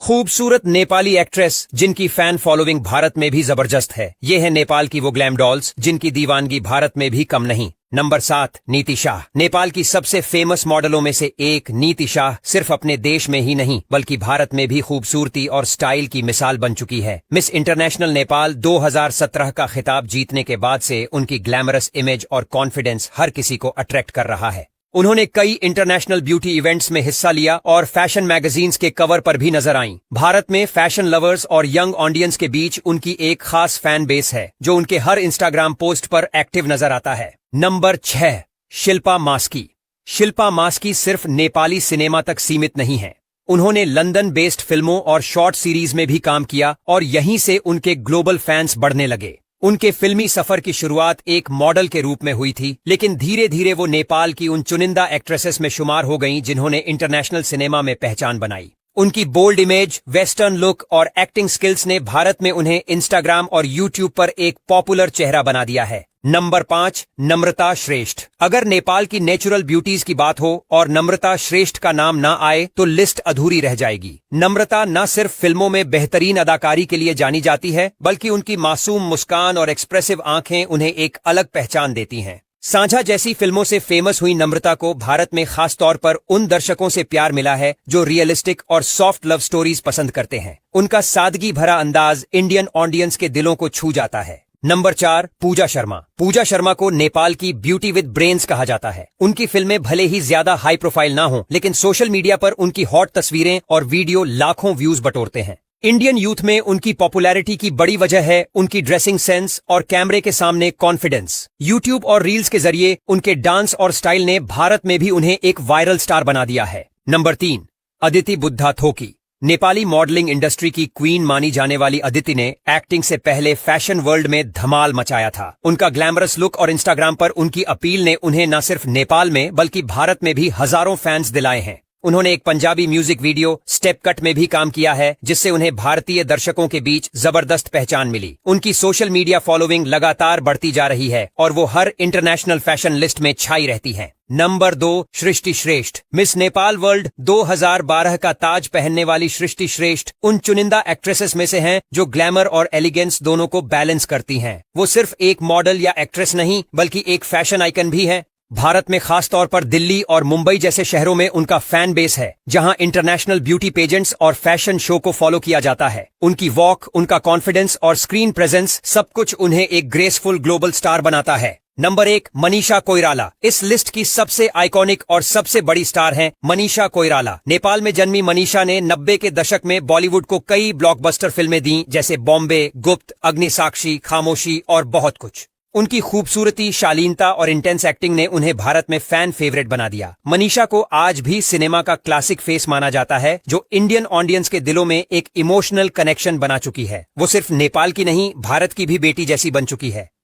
खूबसूरत नेपाली एक्ट्रेस जिनकी fan following Bharat में भी जबरदस्त है। ये है नेपाल की वो ग्लैम डॉल्स जिनकी दीवानगी भारत में भी कम नहीं। नंबर 7, नीति शाह। नेपाल की सबसे फेमस मॉडलों में से एक नीति शाह सिर्फ अपने देश में ही नहीं बल्कि भारत में भी खूबसूरती और स्टाइल की मिसाल बन चुकी है। मिस इंटरनेशनल नेपाल 2017 का खिताब जीतने के बाद से उनकी ग्लैमरस इमेज और कॉन्फिडेंस हर किसी को अट्रैक्ट कर रहा है। उन्होंने कई इंटरनेशनल ब्यूटी इवेंट्स में हिस्सा लिया और फैशन मैगजीन्स के कवर पर भी नजर आईं। भारत में फैशन लवर्स और यंग ऑडियंस के बीच उनकी एक खास फैन बेस है जो उनके हर इंस्टाग्राम पोस्ट पर एक्टिव नजर आता है। नंबर 6, शिल्पा मास्की। शिल्पा मास्की सिर्फ नेपाली सिनेमा तक सीमित नहीं है। उन्होंने लंदन बेस्ड फिल्मों और शॉर्ट सीरीज में भी काम किया और यहीं से उनके ग्लोबल फैंस बढ़ने लगे। उनके फिल्मी सफर की शुरुआत एक मॉडल के रूप में हुई थी, लेकिन धीरे धीरे वो नेपाल की उन चुनिंदा एक्ट्रेसेस में शुमार हो गईं जिन्होंने इंटरनेशनल सिनेमा में पहचान बनाई। उनकी बोल्ड इमेज, वेस्टर्न लुक और एक्टिंग स्किल्स ने भारत में उन्हें इंस्टाग्राम और यूट्यूब पर एक पॉपुलर चेहरा बना दिया है। नंबर 5, नम्रता श्रेष्ठ। अगर नेपाल की नेचुरल ब्यूटीज की बात हो और नम्रता श्रेष्ठ का नाम ना आए तो लिस्ट अधूरी रह जाएगी। नम्रता न सिर्फ फिल्मों में बेहतरीन अदाकारी के लिए जानी जाती है बल्कि उनकी मासूम मुस्कान और एक्सप्रेसिव आंखें उन्हें एक अलग पहचान देती हैं। सांझा जैसी फिल्मों से फेमस हुई नम्रता को भारत में खास तौर पर उन दर्शकों से प्यार मिला है जो रियलिस्टिक और सॉफ्ट लव स्टोरीज पसंद करते हैं। उनका सादगी भरा अंदाज इंडियन ऑडियंस के दिलों को छू जाता है। नंबर 4, पूजा शर्मा। पूजा शर्मा को नेपाल की ब्यूटी विद ब्रेन्स कहा जाता है। उनकी फिल्में भले ही ज्यादा हाई प्रोफाइल ना हो, लेकिन सोशल मीडिया पर उनकी हॉट तस्वीरें और वीडियो लाखों व्यूज बटोरते हैं। इंडियन यूथ में उनकी पॉपुलैरिटी की बड़ी वजह है उनकी ड्रेसिंग सेंस और कैमरे के सामने कॉन्फिडेंस। यूट्यूब और रील्स के जरिए उनके डांस और स्टाइल ने भारत में भी उन्हें एक वायरल स्टार बना दिया है। Number 3, Aditi Buddha थोकी। Nepali modelling industry की क्वीन मानी जाने वाली अदिति ने एक्टिंग से पहले फैशन वर्ल्ड में धमाल मचाया था। उनका ग्लैमरस लुक और इंस्टाग्राम पर उनकी अपील ने उन्हें न सिर्फ नेपाल में बल्कि भारत में भी हजारों फैंस दिलाए हैं। उन्होंने एक Punjabi music video step cut में भी काम किया है जिससे उन्हें भारतीय दर्शकों के बीच जबरदस्त पहचान मिली। उनकी सोशल मीडिया फॉलोइंग लगातार बढ़ती जा रही है और वो हर इंटरनेशनल फैशन लिस्ट में छाई रहती हैं। नंबर 2, सृष्टि श्रेष्ठ। मिस नेपाल वर्ल्ड 2012 का ताज पहनने वाली सृष्टि श्रेष्ठ उन चुनिंदा एक्ट्रेसेस में से हैं जो ग्लैमर और एलिगेंस दोनों को बैलेंस करती हैं। वो सिर्फ एक मॉडल या एक्ट्रेस नहीं बल्कि एक फैशन आइकन भी है। भारत में खास तौर पर दिल्ली और मुंबई जैसे शहरों में उनका फैन बेस है जहां इंटरनेशनल ब्यूटी पेजेंट्स और फैशन शो को फॉलो किया जाता है। उनकी वॉक, उनका कॉन्फिडेंस और स्क्रीन प्रेजेंस सब कुछ उन्हें एक ग्रेसफुल ग्लोबल स्टार बनाता है। नंबर 1, मनीषा कोइराला। इस लिस्ट की सबसे आइकॉनिक और सबसे बड़ी स्टार हैं मनीषा कोइराला। नेपाल में जन्मी मनीषा ने 90 के दशक में बॉलीवुड को कई ब्लॉकबस्टर फिल्में दी जैसे बॉम्बे, गुप्त, अग्निसाक्षी, खामोशी और बहुत कुछ। उनकी खूबसूरती, शालीनता और इंटेंस एक्टिंग ने उन्हें भारत में फैन फेवरेट बना दिया। मनीषा को आज भी सिनेमा का क्लासिक फेस माना जाता है जो इंडियन ऑडियंस के दिलों में एक इमोशनल कनेक्शन बना चुकी है। वो सिर्फ नेपाल की नहीं भारत की भी बेटी जैसी बन चुकी है।